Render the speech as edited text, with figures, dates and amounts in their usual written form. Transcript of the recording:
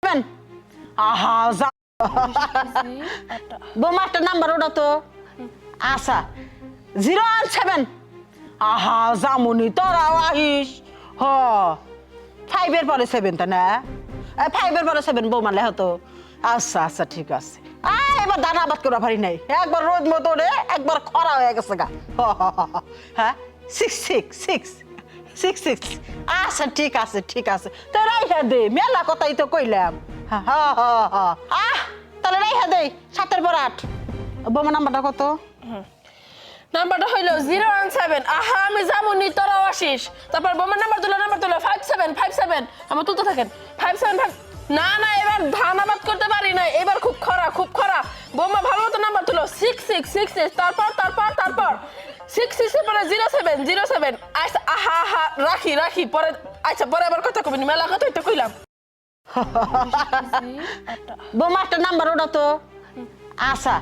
7 আহা যা বোমা একটা নাম্বার ওটা তো আচ্ছা 017 আহা জামুনি তোরাও আহিস হ 5 এর পরে 7 তা না 5 এর পরে 7 বোমা লেহ তো আচ্ছা আচ্ছা ঠিক আছে এবার দানা আবাদ করা পারি নাই একবার রোদ মতো রে একবার খরা হয়ে গেছে গা হ্যাঁ 6 আচ্ছা ঠিক আছে তো রাইহা দে মেলা কথাই তো কইলাম তাহলে রাইহা দে 7 পর 8 বোমা নাম্বারটা কত নাম্বারটা হইলো 017 আহা আমি যামুনি তোরাও আসিস তারপর বোমার নাম্বার তুলো 57 আমার তুলতে থাকেন 575 না না এবার ধান আবাদ করতে পারি না এবার খুব খরা বোমা ভালো মতো নাম্বার তুলো 66 তারপর 66 এর পরে 07 আচ্ছা আহা রাখি পরে আচ্ছা পরে আবার কথা কইনি মেলা কথাই তো কইলাম বোমা একটা নাম্বার ওটা তো আচ্ছা